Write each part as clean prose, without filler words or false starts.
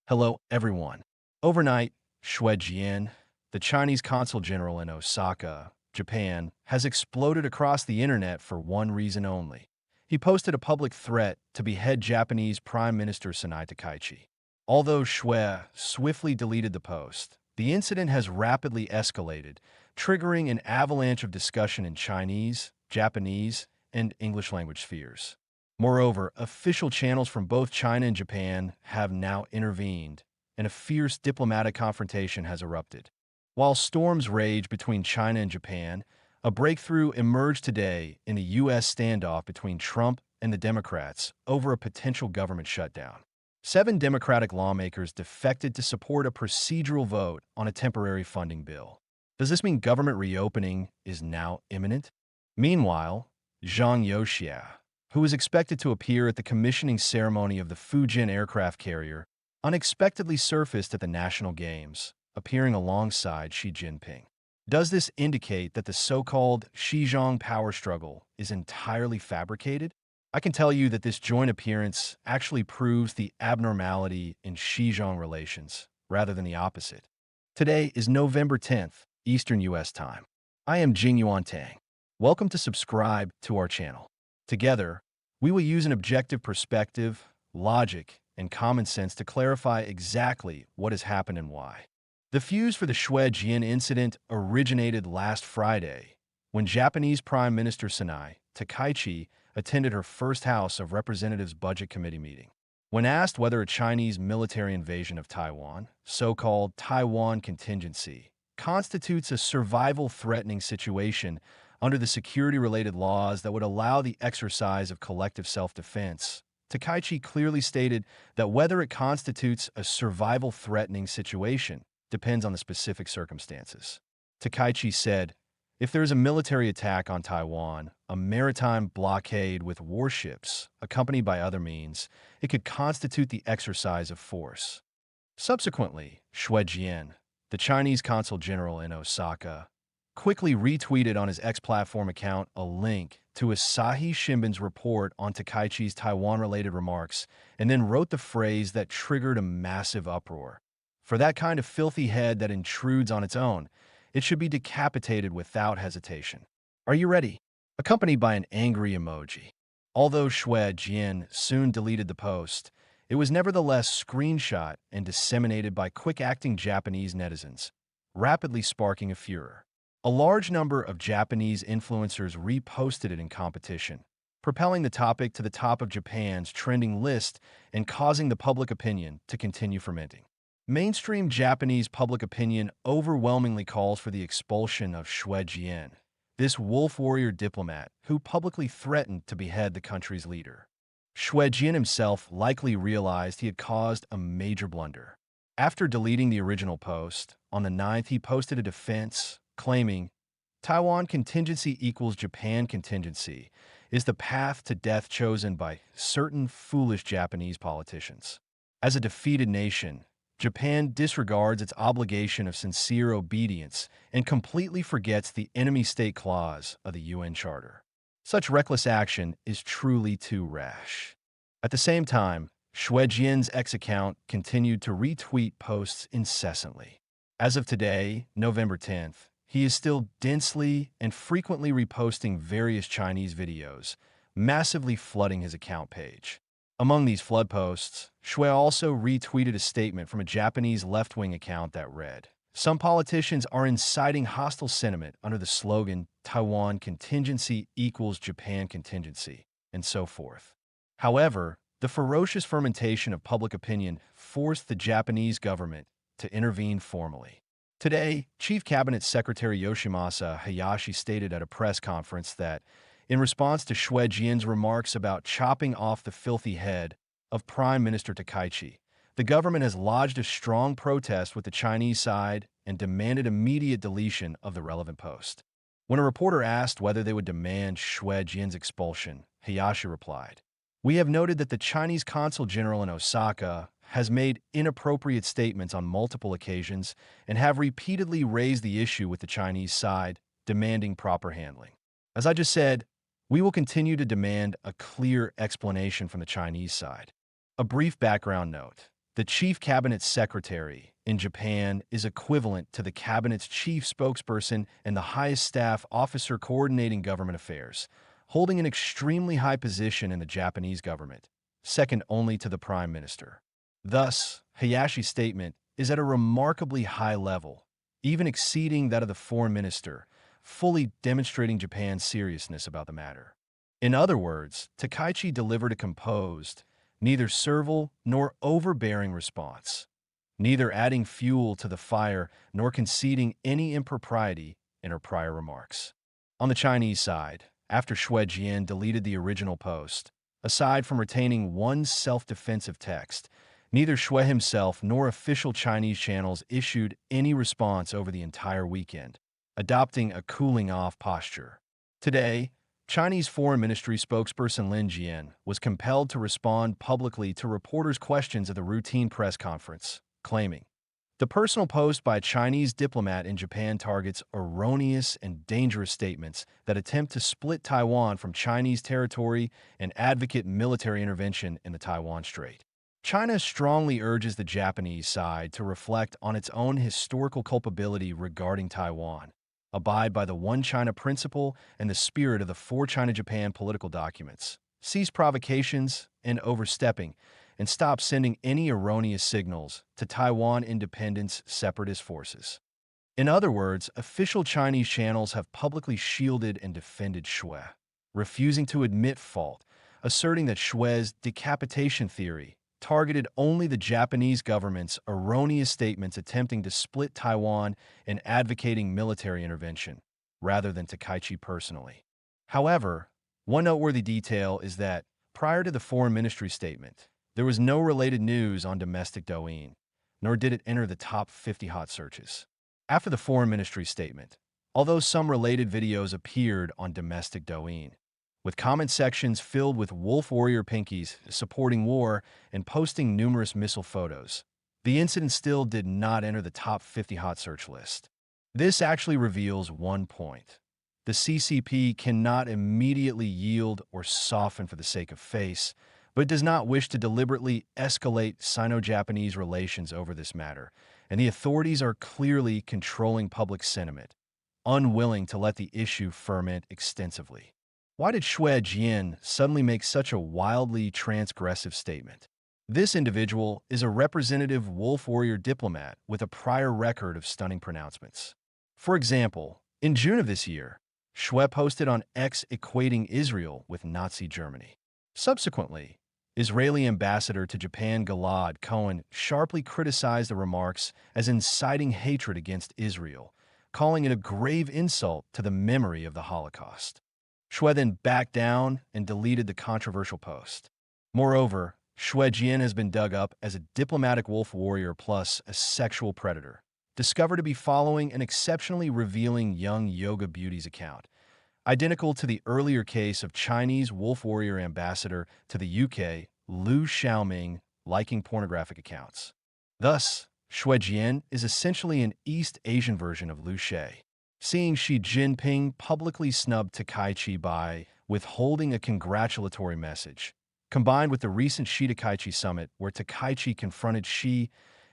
Hello, everyone. Overnight, Xi-Zhang, the Chinese consul general in Osaka, Japan, has exploded across the internet for one reason only. He posted a public threat to behead Japanese Prime Minister Takaichi. Although Xi swiftly deleted the post, the incident has rapidly escalated, triggering an avalanche of discussion in Chinese, Japanese, and English language spheres. Moreover, official channels from both China and Japan have now intervened, and a fierce diplomatic confrontation has erupted. While storms rage between China and Japan, a breakthrough emerged today in the U.S. standoff between Trump and the Democrats over a potential government shutdown. 7 Democratic lawmakers defected to support a procedural vote on a temporary funding bill. Does this mean government reopening is now imminent? Meanwhile, Zhang Yoxia, who is expected to appear at the commissioning ceremony of the Fujian aircraft carrier, unexpectedly surfaced at the National Games, appearing alongside Xi Jinping. Does this indicate that the so-called Xi-Zhang power struggle is entirely fabricated? I can tell you that this joint appearance actually proves the abnormality in Xi-Zhang relations, rather than the opposite. Today is November 10th, Eastern U.S. time. I am Jingyuan Tang. Welcome to subscribe to our channel. Together, we will use an objective perspective, logic, and common sense to clarify exactly what has happened and why. The fuse for the Xi-Zhang incident originated last Friday, when Japanese Prime Minister Takaichi attended her first House of Representatives Budget Committee meeting. When asked whether a Chinese military invasion of Taiwan, so-called Taiwan contingency, constitutes a survival-threatening situation under the security-related laws that would allow the exercise of collective self-defense, Takaichi clearly stated that whether it constitutes a survival-threatening situation depends on the specific circumstances. Takaichi said, "If there is a military attack on Taiwan, a maritime blockade with warships, accompanied by other means, it could constitute the exercise of force." Subsequently, Xi-Zhang, the Chinese consul general in Osaka, quickly retweeted on his X platform account a link to Asahi Shimbun's report on Takaichi's Taiwan-related remarks, and then wrote the phrase that triggered a massive uproar. For that kind of filthy head that intrudes on its own, it should be decapitated without hesitation. Are you ready? Accompanied by an angry emoji. Although Xi-Zhang soon deleted the post, it was nevertheless screenshot and disseminated by quick-acting Japanese netizens, rapidly sparking a furor. A large number of Japanese influencers reposted it in competition, propelling the topic to the top of Japan's trending list and causing the public opinion to continue fermenting. Mainstream Japanese public opinion overwhelmingly calls for the expulsion of Xi-Zhang, this wolf warrior diplomat who publicly threatened to behead the country's leader. Xi-Zhang himself likely realized he had caused a major blunder. After deleting the original post, on the 9th he posted a defense, claiming, "Taiwan contingency equals Japan contingency is the path to death chosen by certain foolish Japanese politicians. As a defeated nation, Japan disregards its obligation of sincere obedience and completely forgets the enemy state clause of the UN Charter. Such reckless action is truly too rash." At the same time, Xi-Zhang's X account continued to retweet posts incessantly. As of today, November 10th, he is still densely and frequently reposting various Chinese videos, massively flooding his account page. Among these flood posts, Xi also retweeted a statement from a Japanese left-wing account that read, "Some politicians are inciting hostile sentiment under the slogan, 'Taiwan contingency equals Japan contingency,' and so forth." However, the ferocious fermentation of public opinion forced the Japanese government to intervene formally. Today, Chief Cabinet Secretary Yoshimasa Hayashi stated at a press conference that, in response to Xi-Zhang's remarks about chopping off the filthy head of Prime Minister Takaichi, the government has lodged a strong protest with the Chinese side and demanded immediate deletion of the relevant post. When a reporter asked whether they would demand Xi-Zhang's expulsion, Hayashi replied, "We have noted that the Chinese consul general in Osaka has made inappropriate statements on multiple occasions and have repeatedly raised the issue with the Chinese side, demanding proper handling. As I just said, we will continue to demand a clear explanation from the Chinese side." A brief background note. The chief cabinet secretary in Japan is equivalent to the cabinet's chief spokesperson and the highest staff officer coordinating government affairs, holding an extremely high position in the Japanese government, second only to the prime minister. Thus, Hayashi's statement is at a remarkably high level, even exceeding that of the foreign minister, fully demonstrating Japan's seriousness about the matter. In other words, Takaichi delivered a composed, neither servile nor overbearing response, neither adding fuel to the fire nor conceding any impropriety in her prior remarks. On the Chinese side, after Xi-Zhang deleted the original post, aside from retaining one self-defensive text, neither Xi himself nor official Chinese channels issued any response over the entire weekend, adopting a cooling-off posture. Today, Chinese Foreign Ministry spokesperson Lin Jian was compelled to respond publicly to reporters' questions at the routine press conference, claiming, "The personal post by a Chinese diplomat in Japan targets erroneous and dangerous statements that attempt to split Taiwan from Chinese territory and advocate military intervention in the Taiwan Strait." China strongly urges the Japanese side to reflect on its own historical culpability regarding Taiwan, abide by the One China principle and the spirit of the Four China-Japan political documents, cease provocations and overstepping, and stop sending any erroneous signals to Taiwan independence separatist forces. In other words, official Chinese channels have publicly shielded and defended Xi, refusing to admit fault, asserting that Xi's decapitation theory targeted only the Japanese government's erroneous statements attempting to split Taiwan and advocating military intervention, rather than Takaichi personally. However, one noteworthy detail is that, prior to the foreign ministry statement, there was no related news on domestic Douyin, nor did it enter the top 50 hot searches. After the foreign ministry statement, although some related videos appeared on domestic Douyin, with comment sections filled with wolf warrior pinkies supporting war and posting numerous missile photos, the incident still did not enter the top 50 hot search list. This actually reveals one point. The CCP cannot immediately yield or soften for the sake of face, but does not wish to deliberately escalate Sino-Japanese relations over this matter, and the authorities are clearly controlling public sentiment, unwilling to let the issue ferment extensively. Why did Xi-Zhang suddenly make such a wildly transgressive statement? This individual is a representative wolf warrior diplomat with a prior record of stunning pronouncements. For example, in June of this year, Xi posted on X equating Israel with Nazi Germany. Subsequently, Israeli ambassador to Japan Gilad Cohen sharply criticized the remarks as inciting hatred against Israel, calling it a grave insult to the memory of the Holocaust. Xi then backed down and deleted the controversial post. Moreover, Xi-Zhang has been dug up as a diplomatic wolf warrior plus a sexual predator, discovered to be following an exceptionally revealing young yoga beauty's account, identical to the earlier case of Chinese wolf warrior ambassador to the UK, Liu Xiaoming, liking pornographic accounts. Thus, Xi-Zhang is essentially an East Asian version of Liu Xi. Seeing Xi Jinping publicly snub Takaichi by withholding a congratulatory message, combined with the recent Xi-Takaichi summit where Takaichi confronted Xi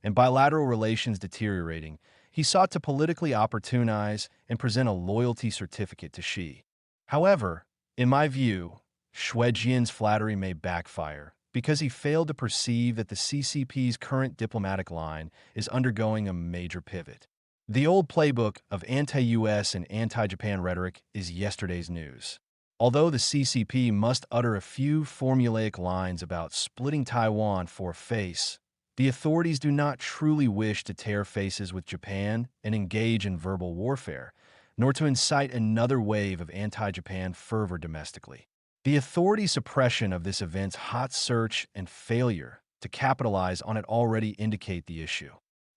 and bilateral relations deteriorating, he sought to politically opportunize and present a loyalty certificate to Xi. However, in my view, Xi-Zhang's flattery may backfire because he failed to perceive that the CCP's current diplomatic line is undergoing a major pivot. The old playbook of anti-US and anti-Japan rhetoric is yesterday's news. Although the CCP must utter a few formulaic lines about splitting Taiwan for a face, the authorities do not truly wish to tear faces with Japan and engage in verbal warfare, nor to incite another wave of anti-Japan fervor domestically. The authorities' suppression of this event's hot search and failure to capitalize on it already indicate the issue.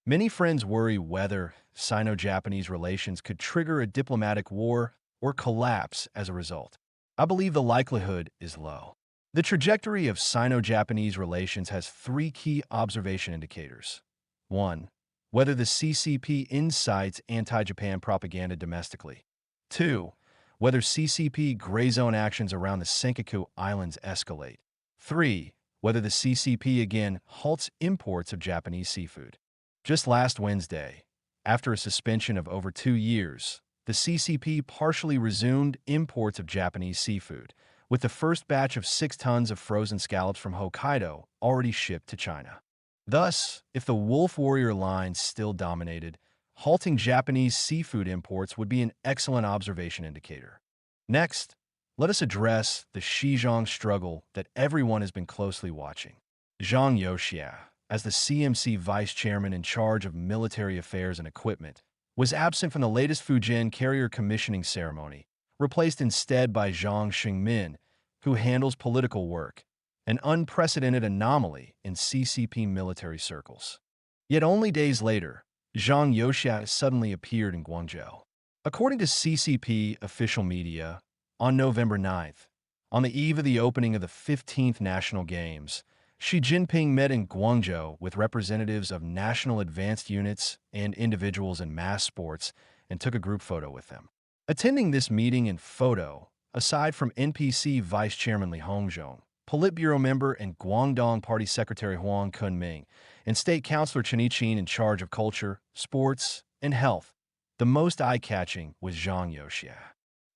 Many friends worry whether Sino-Japanese relations could trigger a diplomatic war or collapse as a result. I believe the likelihood is low. The trajectory of Sino-Japanese relations has three key observation indicators. 1. Whether the CCP incites anti-Japan propaganda domestically. 2. Whether CCP gray zone actions around the Senkaku Islands escalate. 3. whether the CCP again halts imports of Japanese seafood. Just last Wednesday, after a suspension of over 2 years, the CCP partially resumed imports of Japanese seafood, with the first batch of 6 tons of frozen scallops from Hokkaido already shipped to China. Thus, if the Wolf Warrior line still dominated, halting Japanese seafood imports would be an excellent observation indicator. Next, let us address the Xi-Zhang struggle that everyone has been closely watching. Zhang Youxia, as the CMC vice chairman in charge of military affairs and equipment, was absent from the latest Fujian carrier commissioning ceremony, replaced instead by Zhang Xingmin, who handles political work, an unprecedented anomaly in CCP military circles. Yet only days later, Zhang Youxia suddenly appeared in Guangzhou. According to CCP official media, on November 9th, on the eve of the opening of the 15th National Games, Xi Jinping met in Guangzhou with representatives of national advanced units and individuals in mass sports and took a group photo with them. Attending this meeting and photo, aside from NPC Vice Chairman Li Hongzhong, Politburo member and Guangdong Party Secretary Huang Kunming, and State Councilor Chen Yiqin in charge of culture, sports, and health, the most eye-catching was Zhang Youxia.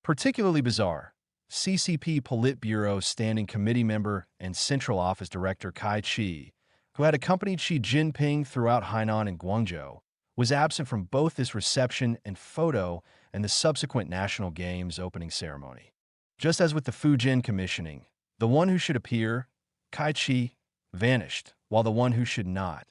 Particularly bizarre, CCP Politburo Standing Committee member and Central Office Director Kai Chi, who had accompanied Xi Jinping throughout Hainan and Guangzhou, was absent from both this reception and photo and the subsequent National Games opening ceremony. Just as with the Fujian commissioning, the one who should appear, Kai Chi, vanished, while the one who should not,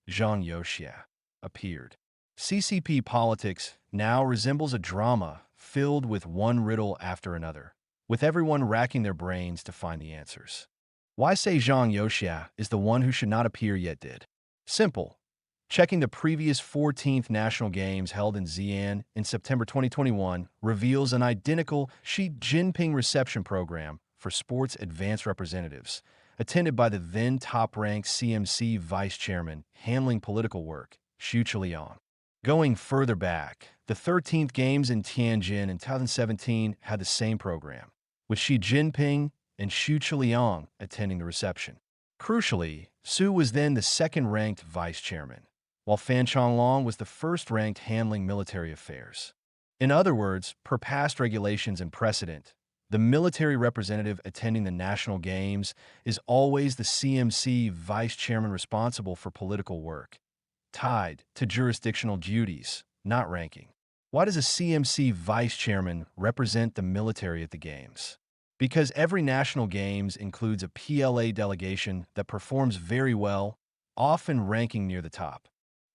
Zhang Youxia, appeared. CCP politics now resembles a drama filled with one riddle after another, with everyone racking their brains to find the answers. Why say Zhang Youxia is the one who should not appear yet did? Simple. Checking the previous 14th National Games held in Xi'an in September 2021 reveals an identical Xi Jinping reception program for sports advanced representatives, attended by the then top-ranked CMC vice chairman handling political work, Xu Zhiliang. Going further back, the 13th Games in Tianjin in 2017 had the same program, with Xi Jinping and Xu Zhiliang attending the reception. Crucially, Su was then the second-ranked vice chairman, while Fan Changlong was the first-ranked handling military affairs. In other words, per past regulations and precedent, the military representative attending the National Games is always the CMC vice chairman responsible for political work, tied to jurisdictional duties, not ranking. Why does a CMC vice chairman represent the military at the Games? Because every National Games includes a PLA delegation that performs very well, often ranking near the top.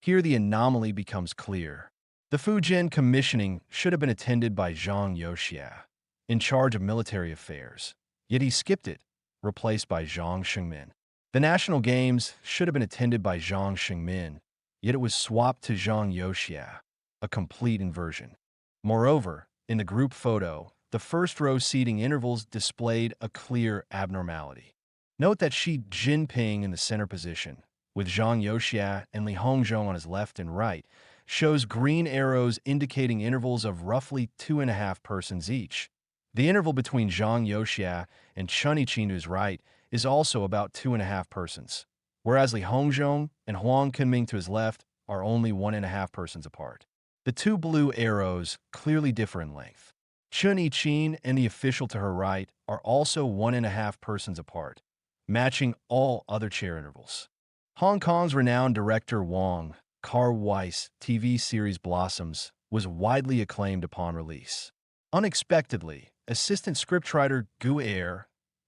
Here the anomaly becomes clear. The Fujian commissioning should have been attended by Zhang Youxia, in charge of military affairs, yet he skipped it, replaced by Zhang Xingmin. The National Games should have been attended by Zhang Xingmin, yet it was swapped to Zhang Youxia, a complete inversion. Moreover, in the group photo, the first-row seating intervals displayed a clear abnormality. Note that Xi Jinping in the center position, with Zhang Youxia and Li Hongzhong on his left and right, shows green arrows indicating intervals of roughly 2.5 persons each. The interval between Zhang Youxia and Chen Yiqin to his right is also about 2.5 persons, whereas Li Hongzhong and Huang Kunming to his left are only 1.5 persons apart. The two blue arrows clearly differ in length. Chen Yiqin and the official to her right are also 1.5 persons apart, matching all other chair intervals. Hong Kong's renowned director Wong Kar-wai's TV series Blossoms was widely acclaimed upon release. Unexpectedly, assistant scriptwriter Gu Er,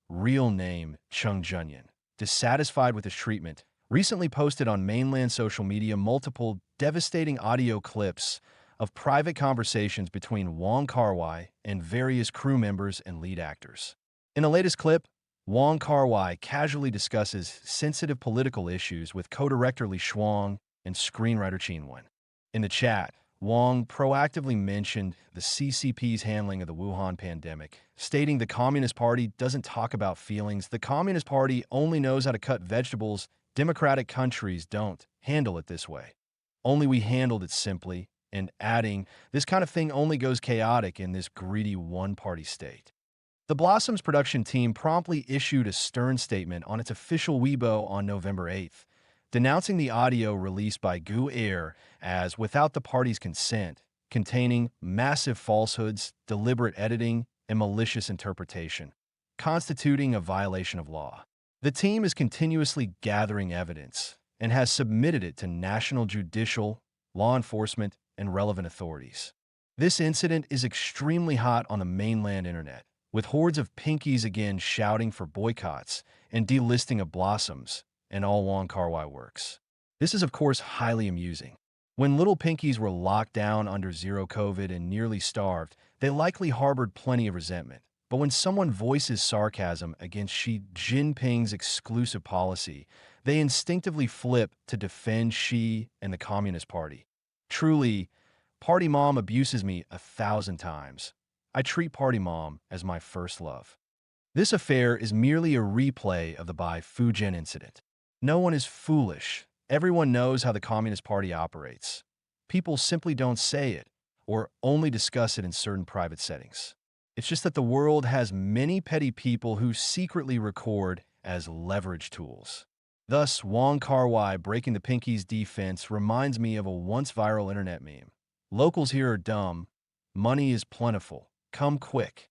real name Chung Junyan, dissatisfied with his treatment, recently posted on mainland social media multiple devastating audio clips of private conversations between Wong Kar-wai and various crew members and lead actors. In the latest clip, Wong Kar-wai casually discusses sensitive political issues with co-director Li Shuang and screenwriter Qin Wen. In the chat, Wong proactively mentioned the CCP's handling of the Wuhan pandemic, stating the Communist Party doesn't talk about feelings, the Communist Party only knows how to cut vegetables, democratic countries don't handle it this way. Only we handled it simply, and adding, this kind of thing only goes chaotic in this greedy one-party state. The Blossoms production team promptly issued a stern statement on its official Weibo on November 8th, denouncing the audio released by Gu Air as without the party's consent, containing massive falsehoods, deliberate editing, and malicious interpretation, constituting a violation of law. The team is continuously gathering evidence and has submitted it to national judicial, law enforcement, and relevant authorities. This incident is extremely hot on the mainland internet, with hordes of pinkies again shouting for boycotts and delisting of Blossoms and all Wong Kar-wai works. This is, of course, highly amusing. When little pinkies were locked down under zero COVID and nearly starved, they likely harbored plenty of resentment. But when someone voices sarcasm against Xi Jinping's exclusive policy, they instinctively flip to defend Xi and the Communist Party. Truly, Party Mom abuses me 1,000 times. I treat Party Mom as my first love. This affair is merely a replay of the Bai Fujian incident. No one is foolish. Everyone knows how the Communist Party operates. People simply don't say it, or only discuss it in certain private settings. It's just that the world has many petty people who secretly record as leverage tools. Thus, Wong Kar-wai breaking the Pinkies' defense reminds me of a once viral internet meme. Locals here are dumb. Money is plentiful. Come quick.